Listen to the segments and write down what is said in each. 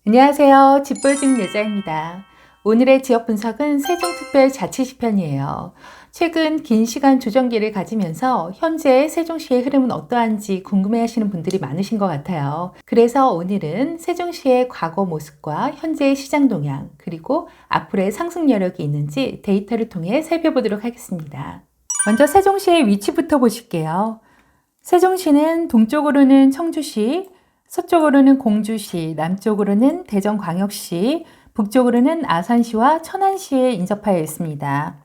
안녕하세요. 집보여주는 여자입니다. 오늘의 지역 분석은 세종특별자치시편이에요. 최근 긴 시간 조정기를 가지면서 현재 세종시의 흐름은 어떠한지 궁금해하시는 분들이 많으신 것 같아요. 그래서 오늘은 세종시의 과거 모습과 현재의 시장 동향, 그리고 앞으로의 상승 여력이 있는지 데이터를 통해 살펴보도록 하겠습니다. 먼저 세종시의 위치부터 보실게요. 세종시는 동쪽으로는 청주시, 서쪽으로는 공주시, 남쪽으로는 대전광역시, 북쪽으로는 아산시와 천안시에 인접하여 있습니다.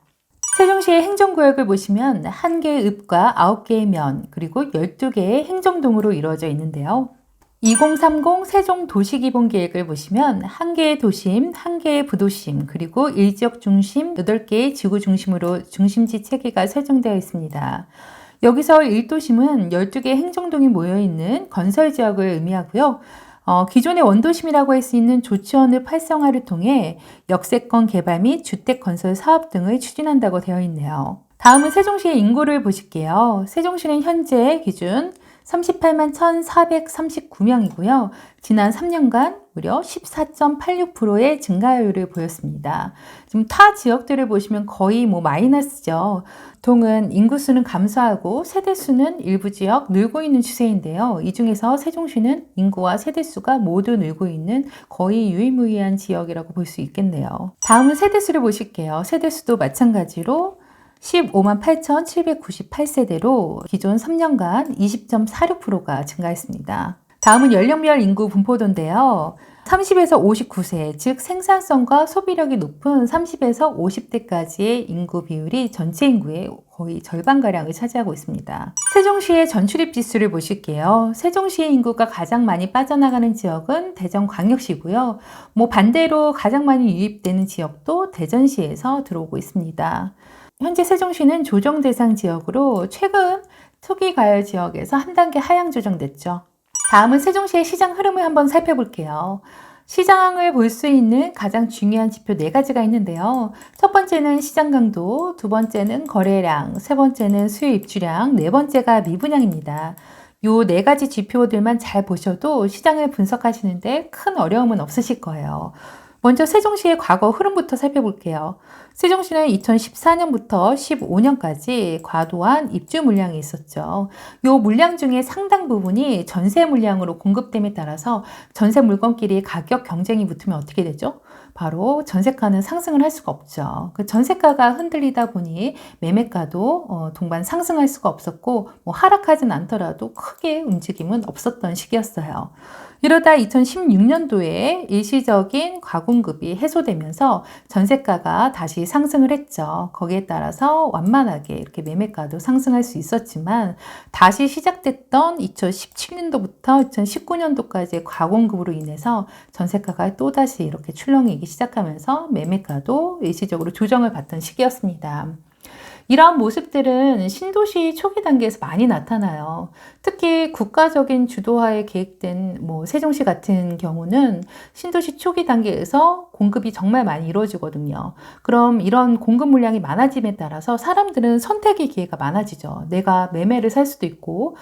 세종시의 행정구역을 보시면 1개의 읍과 9개의 면, 그리고 12개의 행정동으로 이루어져 있는데요. 2030 세종도시기본계획을 보시면 1개의 도심, 1개의 부도심, 그리고 일지역 중심 8개의 지구 중심으로 중심지 체계가 설정되어 있습니다. 여기서 1도심은 12개의 행정동이 모여있는 건설 지역을 의미하고요. 기존의 원도심이라고 할 수 있는 조치원읍 활성화를 통해 역세권 개발 및 주택 건설 사업 등을 추진한다고 되어 있네요. 다음은 세종시의 인구를 보실게요. 세종시는 현재 기준 38만 1,439명이고요. 지난 3년간 무려 14.86%의 증가율을 보였습니다. 지금 타 지역들을 보시면 거의 마이너스죠. 보통은 인구수는 감소하고 세대수는 일부 지역 늘고 있는 추세인데요. 이 중에서 세종시는 인구와 세대수가 모두 늘고 있는 거의 유일무이한 지역이라고 볼 수 있겠네요. 다음은 세대수를 보실게요. 세대수도 마찬가지로 15만 8,798세대로 기존 3년간 20.46%가 증가했습니다. 다음은 연령별 인구 분포도인데요. 30에서 59세, 즉 생산성과 소비력이 높은 30에서 50대까지의 인구 비율이 전체 인구의 거의 절반가량을 차지하고 있습니다. 세종시의 전출입 지수를 보실게요. 세종시의 인구가 가장 많이 빠져나가는 지역은 대전광역시고요. 반대로 가장 많이 유입되는 지역도 대전시에서 들어오고 있습니다. 현재 세종시는 조정 대상 지역으로 최근 투기 과열 지역에서 한 단계 하향 조정됐죠. 다음은 세종시의 시장 흐름을 한번 살펴볼게요. 시장을 볼 수 있는 가장 중요한 지표 4가지가 있는데요. 첫 번째는 시장 강도, 두 번째는 거래량, 세 번째는 수요 입주량, 네 번째가 미분양입니다. 이 4가지 지표들만 잘 보셔도 시장을 분석하시는데 큰 어려움은 없으실 거예요. 먼저 세종시의 과거 흐름부터 살펴볼게요. 세종시는 2014년부터 15년까지 과도한 입주 물량이 있었죠. 이 물량 중에 상당 부분이 전세 물량으로 공급됨에 따라서 전세 물건끼리 가격 경쟁이 붙으면 어떻게 되죠? 바로 전세가는 상승을 할 수가 없죠. 그 전세가가 흔들리다 보니 매매가도 동반 상승할 수가 없었고 하락하진 않더라도 크게 움직임은 없었던 시기였어요. 이러다 2016년도에 일시적인 과공급이 해소되면서 전세가가 다시 상승을 했죠. 거기에 따라서 완만하게 이렇게 매매가도 상승할 수 있었지만 다시 시작됐던 2017년도부터 2019년도까지의 과공급으로 인해서 전세가가 또다시 이렇게 출렁이기 시작하면서 매매가도 일시적으로 조정을 받던 시기였습니다. 이러한 모습들은 신도시 초기 단계에서 많이 나타나요. 특히 국가적인 주도하에 계획된 세종시 같은 경우는 신도시 초기 단계에서 공급이 정말 많이 이루어지거든요. 그럼 이런 공급 물량이 많아짐에 따라서 사람들은 선택의 기회가 많아지죠. 내가 매매를 살 수도 있고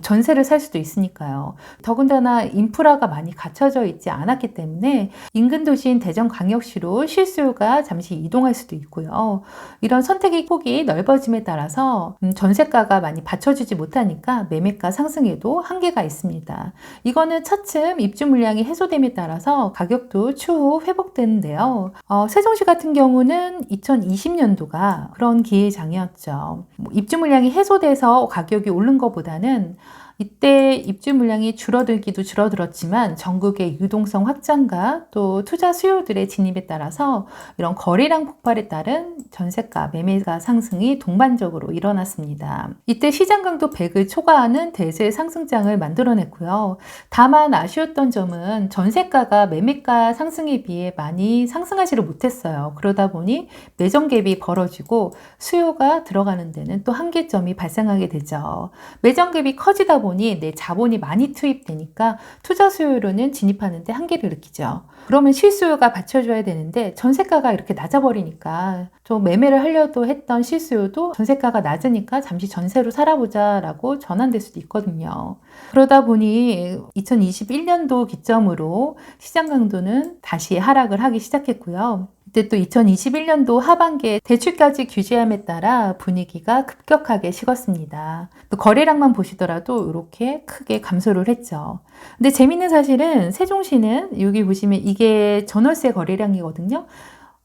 전세를 살 수도 있으니까요. 더군다나 인프라가 많이 갖춰져 있지 않았기 때문에 인근 도시인 대전광역시로 실수요가 잠시 이동할 수도 있고요. 이런 선택의 폭이 넓어짐에 따라서 전세가가 많이 받쳐주지 못하니까 매매가 상승에도 한계가 있습니다. 이거는 차츰 입주 물량이 해소됨에 따라서 가격도 추후 회복되는데요. 세종시 같은 경우는 2020년도가 그런 기회장이었죠. 입주 물량이 해소돼서 가격이 오른 것보다는 이때 입주 물량이 줄어들기도 줄어들었지만 전국의 유동성 확장과 또 투자 수요들의 진입에 따라서 이런 거래량 폭발에 따른 전세가, 매매가 상승이 동반적으로 일어났습니다. 이때 시장 강도 100을 초과하는 대세 상승장을 만들어냈고요. 다만 아쉬웠던 점은 전세가가 매매가 상승에 비해 많이 상승하지를 못했어요. 그러다 보니 매정 갭이 벌어지고 수요가 들어가는 데는 또 한계점이 발생하게 되죠. 매정 갭이 커지다 보니 보니 내 자본이 많이 투입되니까 투자 수요로는 진입하는데 한계를 느끼죠. 그러면 실수요가 받쳐줘야 되는데 전세가가 이렇게 낮아버리니까 좀 매매를 하려도 했던 실수요도 전세가가 낮으니까 잠시 전세로 살아보자라고 전환될 수도 있거든요. 그러다 보니 2021년도 기점으로 시장 강도는 다시 하락을 하기 시작했고요. 그때 또 2021년도 하반기에 대출까지 규제함에 따라 분위기가 급격하게 식었습니다. 또 거래량만 보시더라도 이렇게 크게 감소를 했죠. 근데 재밌는 사실은 세종시는 여기 보시면 이게 전월세 거래량이거든요.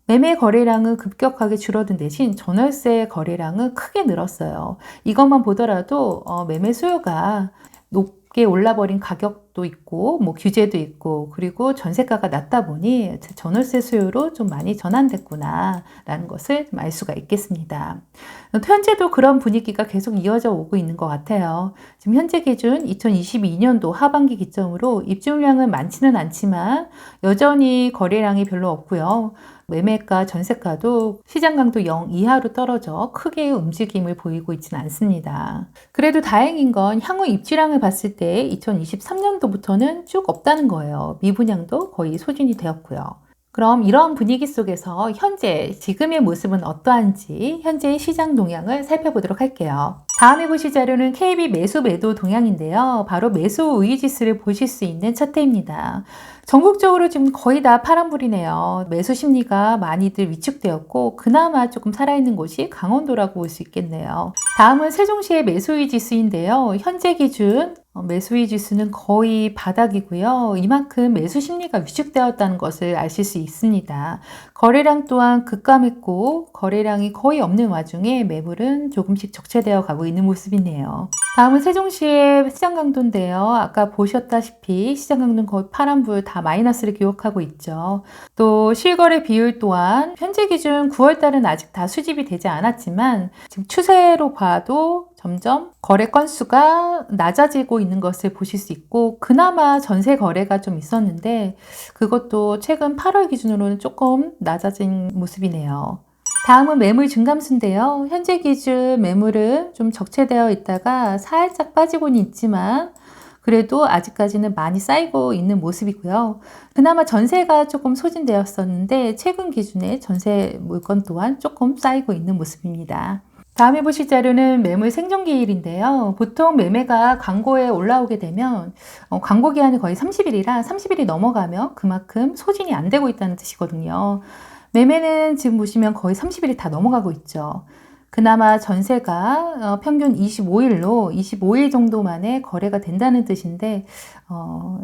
매매 거래량은 급격하게 줄어든 대신 전월세 거래량은 크게 늘었어요. 이것만 보더라도 매매 수요가 높게 올라버린 가격도 있고 뭐 규제도 있고 그리고 전세가가 낮다 보니 전월세 수요로 좀 많이 전환됐구나 라는 것을 좀 알 수가 있겠습니다. 현재도 그런 분위기가 계속 이어져 오고 있는 것 같아요. 지금 현재 기준 2022년도 하반기 기점으로 입주량은 많지는 않지만 여전히 거래량이 별로 없고요. 매매가, 전세가도 시장 강도 0 이하로 떨어져 크게 움직임을 보이고 있지는 않습니다. 그래도 다행인 건 향후 입주량을 봤을 때 2023년도부터는 쭉 없다는 거예요. 미분양도 거의 소진이 되었고요. 그럼 이런 분위기 속에서 현재 지금의 모습은 어떠한지 현재의 시장 동향을 살펴보도록 할게요. 다음에 보실 자료는 KB 매수 매도 동향인데요. 바로 매수 우위 지수를 보실 수 있는 차트입니다. 전국적으로 지금 거의 다 파란불이네요. 매수 심리가 많이들 위축되었고 그나마 조금 살아있는 곳이 강원도라고 볼 수 있겠네요. 다음은 세종시의 매수우위 지수인데요. 현재 기준 매수우위 지수는 거의 바닥이고요. 이만큼 매수 심리가 위축되었다는 것을 아실 수 있습니다. 거래량 또한 급감했고 거래량이 거의 없는 와중에 매물은 조금씩 적체되어 가고 있는 모습이네요. 다음은 세종시의 시장 강도인데요. 아까 보셨다시피 시장 강도는 거의 파란불 다 마이너스를 기록하고 있죠. 또 실거래 비율 또한 현재 기준 9월달은 아직 다 수집이 되지 않았지만 지금 추세로 봐도 점점 거래 건수가 낮아지고 있는 것을 보실 수 있고 그나마 전세 거래가 좀 있었는데 그것도 최근 8월 기준으로는 조금 낮아진 모습이네요. 다음은 매물 증감수인데요. 현재 기준 매물은 좀 적체되어 있다가 살짝 빠지고는 있지만 그래도 아직까지는 많이 쌓이고 있는 모습이고요. 그나마 전세가 조금 소진되었었는데 최근 기준에 전세 물건 또한 조금 쌓이고 있는 모습입니다. 다음에 보실 자료는 매물 생존기일인데요. 보통 매매가 광고에 올라오게 되면 광고 기한이 거의 30일이라 30일이 넘어가면 그만큼 소진이 안 되고 있다는 뜻이거든요. 매매는 지금 보시면 거의 30일이 다 넘어가고 있죠. 그나마 전세가 평균 25일 정도 만에 거래가 된다는 뜻인데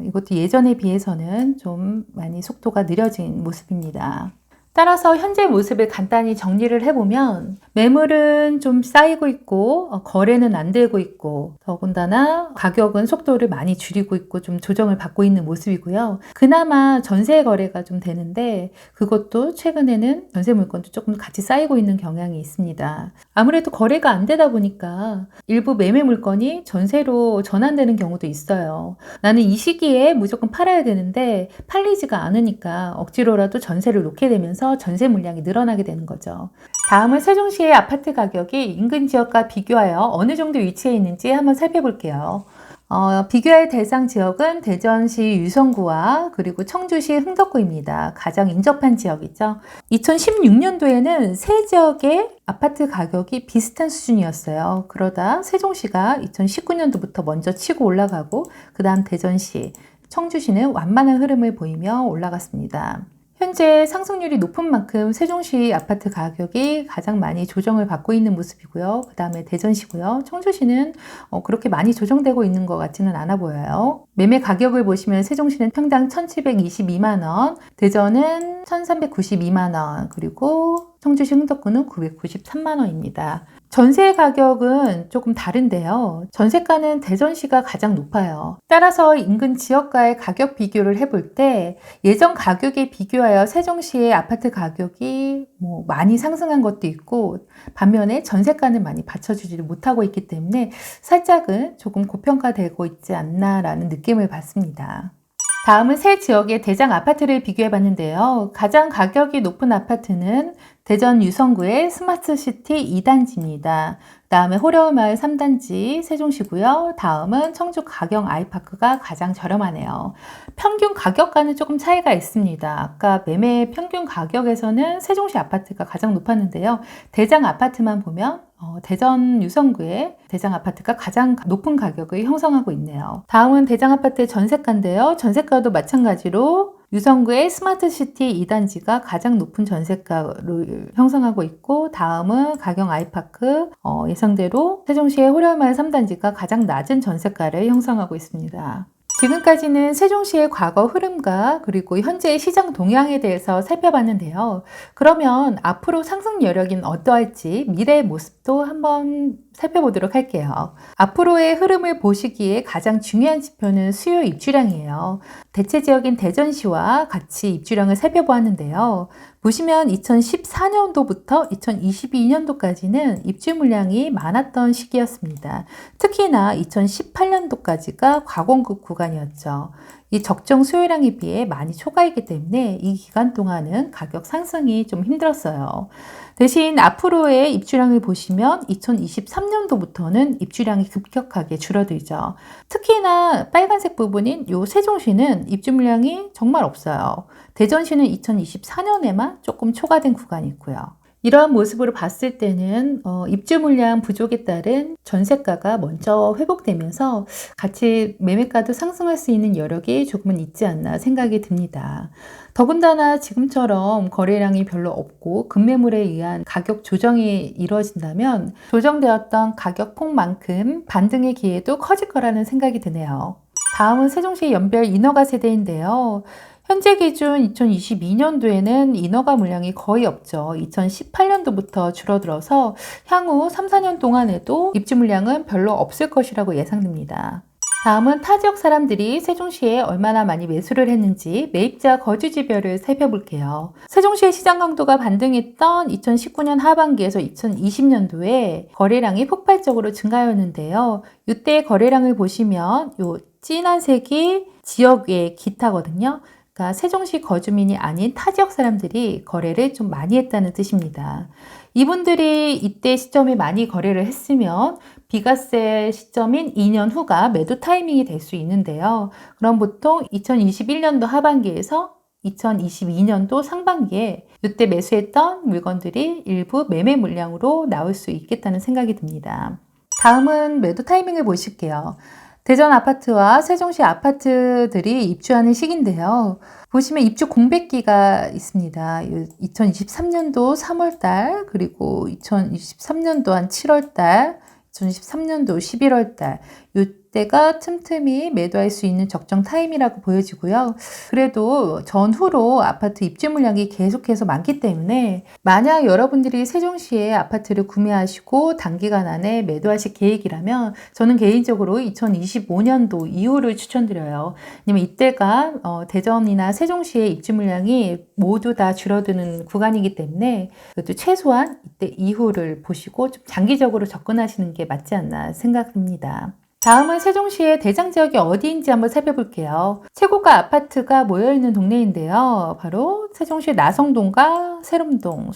이것도 예전에 비해서는 좀 많이 속도가 느려진 모습입니다. 따라서 현재 모습을 간단히 정리를 해보면 매물은 좀 쌓이고 있고 거래는 안 되고 있고 더군다나 가격은 속도를 많이 줄이고 있고 좀 조정을 받고 있는 모습이고요. 그나마 전세 거래가 좀 되는데 그것도 최근에는 전세 물건도 조금 같이 쌓이고 있는 경향이 있습니다. 아무래도 거래가 안 되다 보니까 일부 매매 물건이 전세로 전환되는 경우도 있어요. 나는 이 시기에 무조건 팔아야 되는데 팔리지가 않으니까 억지로라도 전세를 놓게 되면서 전세 물량이 늘어나게 되는 거죠. 다음은 세종시의 아파트 가격이 인근 지역과 비교하여 어느 정도 위치해 있는지 한번 살펴볼게요. 비교할 대상 지역은 대전시 유성구와 그리고 청주시 흥덕구입니다. 가장 인접한 지역이죠. 2016년도에는 세 지역의 아파트 가격이 비슷한 수준이었어요. 그러다 세종시가 2019년도부터 먼저 치고 올라가고 그 다음 대전시, 청주시는 완만한 흐름을 보이며 올라갔습니다. 현재 상승률이 높은 만큼 세종시 아파트 가격이 가장 많이 조정을 받고 있는 모습이고요. 그 다음에 대전시고요. 청주시는 그렇게 많이 조정되고 있는 것 같지는 않아 보여요. 매매 가격을 보시면 세종시는 평당 1,722만 원, 대전은 1,392만 원, 그리고 청주시 흥덕구는 993만 원입니다. 전세 가격은 조금 다른데요. 전세가는 대전시가 가장 높아요. 따라서 인근 지역과의 가격 비교를 해볼 때 예전 가격에 비교하여 세종시의 아파트 가격이 많이 상승한 것도 있고 반면에 전세가는 많이 받쳐주지를 못하고 있기 때문에 살짝은 조금 고평가되고 있지 않나라는 느낌을 받습니다. 다음은 세 지역의 대장 아파트를 비교해 봤는데요. 가장 가격이 높은 아파트는 대전 유성구의 스마트시티 2단지입니다. 다음에 호려마을 3단지 세종시고요. 다음은 청주 가경 아이파크가 가장 저렴하네요. 평균 가격과는 조금 차이가 있습니다. 아까 매매 평균 가격에서는 세종시 아파트가 가장 높았는데요. 대장 아파트만 보면 대전 유성구의 대장 아파트가 가장 높은 가격을 형성하고 있네요. 다음은 대장 아파트의 전세가인데요. 전세가도 마찬가지로 유성구의 스마트시티 2단지가 가장 높은 전세가를 형성하고 있고, 다음은 가경 아이파크, 예상대로 세종시의 호려마을 3단지가 가장 낮은 전세가를 형성하고 있습니다. 지금까지는 세종시의 과거 흐름과 그리고 현재의 시장 동향에 대해서 살펴봤는데요. 그러면 앞으로 상승 여력인 어떠할지 미래의 모습도 한번 살펴보도록 할게요. 앞으로의 흐름을 보시기에 가장 중요한 지표는 수요 입주량이에요. 대체 지역인 대전시와 같이 입주량을 살펴보았는데요. 보시면 2014년도부터 2022년도까지는 입주 물량이 많았던 시기였습니다. 특히나 2018년도까지가 과공급 구간이었죠. 이 적정 수요량에 비해 많이 초과이기 때문에 이 기간 동안은 가격 상승이 좀 힘들었어요. 대신 앞으로의 입주량을 보시면 2023년도부터는 입주량이 급격하게 줄어들죠. 특히나 빨간색 부분인 요 세종시는 입주 물량이 정말 없어요. 대전시는 2024년에만 조금 초과된 구간이 있고요. 이러한 모습으로 봤을 때는 입주 물량 부족에 따른 전세가가 먼저 회복되면서 같이 매매가도 상승할 수 있는 여력이 조금은 있지 않나 생각이 듭니다. 더군다나 지금처럼 거래량이 별로 없고 급매물에 의한 가격 조정이 이루어진다면 조정되었던 가격폭만큼 반등의 기회도 커질 거라는 생각이 드네요. 다음은 세종시 연별 인허가 세대인데요. 현재 기준 2022년도에는 인허가 물량이 거의 없죠. 2018년도부터 줄어들어서 향후 3, 4년 동안에도 입주 물량은 별로 없을 것이라고 예상됩니다. 다음은 타 지역 사람들이 세종시에 얼마나 많이 매수를 했는지 매입자 거주지별을 살펴볼게요. 세종시의 시장 강도가 반등했던 2019년 하반기에서 2020년도에 거래량이 폭발적으로 증가하였는데요. 이때 거래량을 보시면 이 진한 색이 지역의 기타거든요. 그러니까 세종시 거주민이 아닌 타 지역 사람들이 거래를 좀 많이 했다는 뜻입니다. 이분들이 이때 시점에 많이 거래를 했으면 비과세 시점인 2년 후가 매도 타이밍이 될 수 있는데요. 그럼 보통 2021년도 하반기에서 2022년도 상반기에 이때 매수했던 물건들이 일부 매매 물량으로 나올 수 있겠다는 생각이 듭니다. 다음은 매도 타이밍을 보실게요. 대전 아파트와 세종시 아파트들이 입주하는 시기인데요. 보시면 입주 공백기가 있습니다. 2023년도 3월달, 그리고 2023년도 한 7월달, 2023년도 11월달, 이때가 틈틈이 매도할 수 있는 적정 타임이라고 보여지고요. 그래도 전후로 아파트 입주 물량이 계속해서 많기 때문에 만약 여러분들이 세종시에 아파트를 구매하시고 단기간 안에 매도하실 계획이라면 저는 개인적으로 2025년도 이후를 추천드려요. 왜냐면 이때가 대전이나 세종시의 입주 물량이 모두 다 줄어드는 구간이기 때문에 그래도 최소한 이때 이후를 보시고 좀 장기적으로 접근하시는 게 맞지 않나 생각합니다. 다음은 세종시의 대장 지역이 어디인지 한번 살펴볼게요. 최고가 아파트가 모여있는 동네인데요. 바로 세종시 나성동과 세롬동,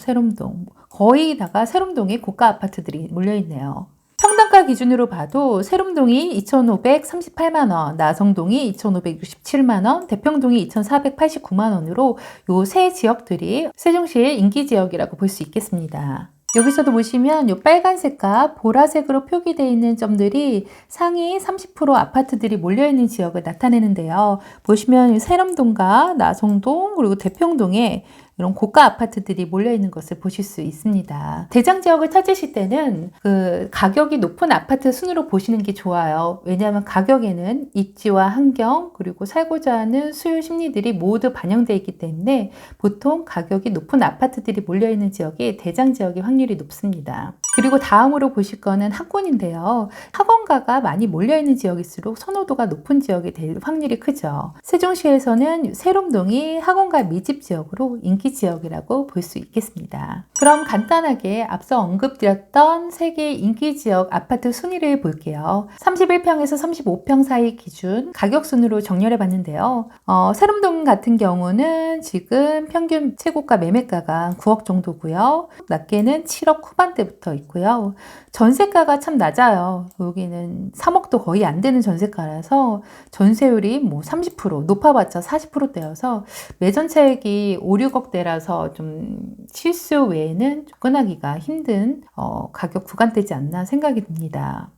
거의 다가 세롬동에 고가 아파트들이 몰려있네요. 평당가 기준으로 봐도 세롬동이 2,538만원, 나성동이 2,567만원, 대평동이 2,489만원으로 요 세 지역들이 세종시의 인기 지역이라고 볼 수 있겠습니다. 여기서도 보시면 이 빨간색과 보라색으로 표기되어 있는 점들이 상위 30% 아파트들이 몰려있는 지역을 나타내는데요. 보시면 세롬동과 나성동 그리고 대평동에 이런 고가 아파트들이 몰려있는 것을 보실 수 있습니다. 대장 지역을 찾으실 때는 그 가격이 높은 아파트 순으로 보시는 게 좋아요. 왜냐하면 가격에는 입지와 환경 그리고 살고자 하는 수요 심리들이 모두 반영되어 있기 때문에 보통 가격이 높은 아파트들이 몰려있는 지역이 대장 지역의 확률이 높습니다. 그리고 다음으로 보실 거는 학군인데요. 학원가가 많이 몰려있는 지역일수록 선호도가 높은 지역이 될 확률이 크죠. 세종시에서는 세롬동이 학원가 밀집 지역으로 인기 지역이라고 볼 수 있겠습니다. 그럼 간단하게 앞서 언급드렸던 3개의 인기 지역 아파트 순위를 볼게요. 31평에서 35평 사이 기준 가격 순으로 정렬해 봤는데요. 세롬동 같은 경우는 지금 평균 최고가 매매가가 9억 정도고요. 낮게는 7억 후반대부터 있고요. 전세가가 참 낮아요. 여기는 3억도 거의 안 되는 전세가라서 전세율이 뭐 30%, 높아봤자 40%대여서 매전 차익이 5, 6억대라서 좀 실수 외에는 접근하기가 힘든 가격 구간대지 않나 생각이 듭니다.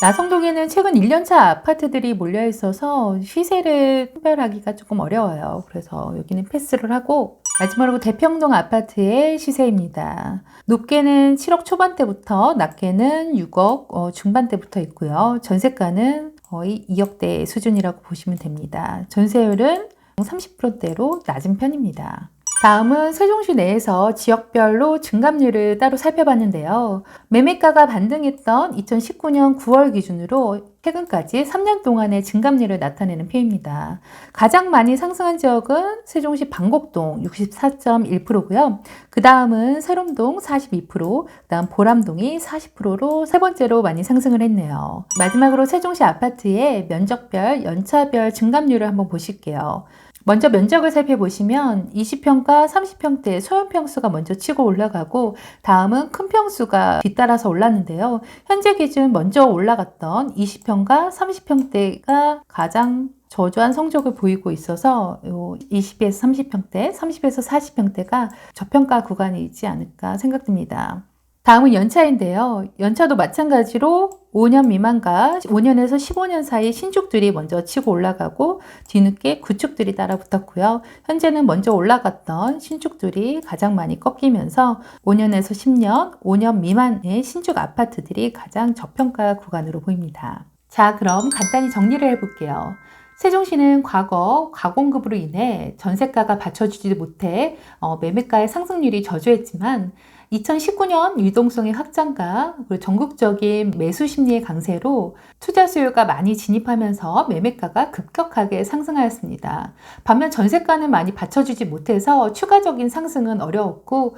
나성동에는 최근 1년차 아파트들이 몰려 있어서 시세를 분별하기가 조금 어려워요. 그래서 여기는 패스를 하고 마지막으로 대평동 아파트의 시세입니다. 높게는 7억 초반대부터 낮게는 6억 중반대부터 있고요. 전세가는 거의 2억대 수준이라고 보시면 됩니다. 전세율은 30%대로 낮은 편입니다. 다음은 세종시 내에서 지역별로 증감률을 따로 살펴봤는데요. 매매가가 반등했던 2019년 9월 기준으로 최근까지 3년 동안의 증감률을 나타내는 표입니다. 가장 많이 상승한 지역은 세종시 방곡동 64.1%고요. 그 다음은 세롬동 42%, 그 다음 보람동이 40%로 세 번째로 많이 상승을 했네요. 마지막으로 세종시 아파트의 면적별, 연차별 증감률을 한번 보실게요. 먼저 면적을 살펴보시면 20평가 30평대 소형 평수가 먼저 치고 올라가고 다음은 큰 평수가 뒤따라서 올랐는데요. 현재 기준 먼저 올라갔던 20평가 30평대가 가장 저조한 성적을 보이고 있어서 20에서 30평대, 30에서 40평대가 저평가 구간이지 않을까 생각됩니다. 다음은 연차인데요. 연차도 마찬가지로 5년 미만과 5년에서 15년 사이 신축들이 먼저 치고 올라가고 뒤늦게 구축들이 따라 붙었고요. 현재는 먼저 올라갔던 신축들이 가장 많이 꺾이면서 5년에서 10년, 5년 미만의 신축 아파트들이 가장 저평가 구간으로 보입니다. 자, 그럼 간단히 정리를 해볼게요. 세종시는 과거 가공급으로 인해 전세가가 받쳐주지 못해 매매가의 상승률이 저조했지만 2019년 유동성의 확장과 그리고 전국적인 매수 심리의 강세로 투자 수요가 많이 진입하면서 매매가가 급격하게 상승하였습니다. 반면 전세가는 많이 받쳐주지 못해서 추가적인 상승은 어려웠고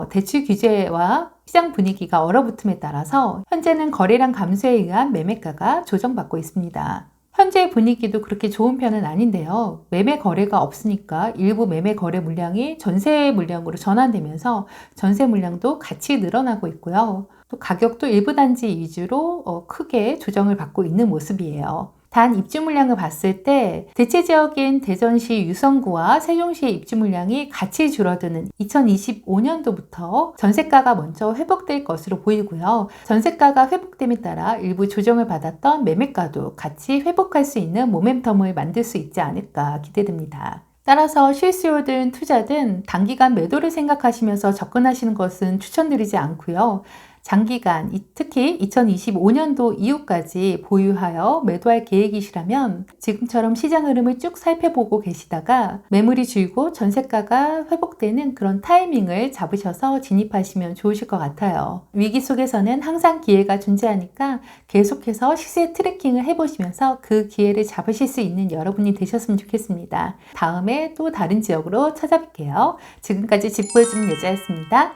대출 규제와 시장 분위기가 얼어붙음에 따라서 현재는 거래량 감소에 의한 매매가가 조정받고 있습니다. 현재 분위기도 그렇게 좋은 편은 아닌데요. 매매 거래가 없으니까 일부 매매 거래 물량이 전세 물량으로 전환되면서 전세 물량도 같이 늘어나고 있고요. 또 가격도 일부 단지 위주로 크게 조정을 받고 있는 모습이에요. 단 입주 물량을 봤을 때 대체 지역인 대전시 유성구와 세종시의 입주 물량이 같이 줄어드는 2025년도부터 전세가가 먼저 회복될 것으로 보이고요. 전세가가 회복됨에 따라 일부 조정을 받았던 매매가도 같이 회복할 수 있는 모멘텀을 만들 수 있지 않을까 기대됩니다. 따라서 실수요든 투자든 단기간 매도를 생각하시면서 접근하시는 것은 추천드리지 않고요. 장기간, 특히 2025년도 이후까지 보유하여 매도할 계획이시라면 지금처럼 시장 흐름을 쭉 살펴보고 계시다가 매물이 줄고 전세가가 회복되는 그런 타이밍을 잡으셔서 진입하시면 좋으실 것 같아요. 위기 속에서는 항상 기회가 존재하니까 계속해서 시세 트래킹을 해보시면서 그 기회를 잡으실 수 있는 여러분이 되셨으면 좋겠습니다. 다음에 또 다른 지역으로 찾아뵐게요. 지금까지 집 보여주는 여자였습니다.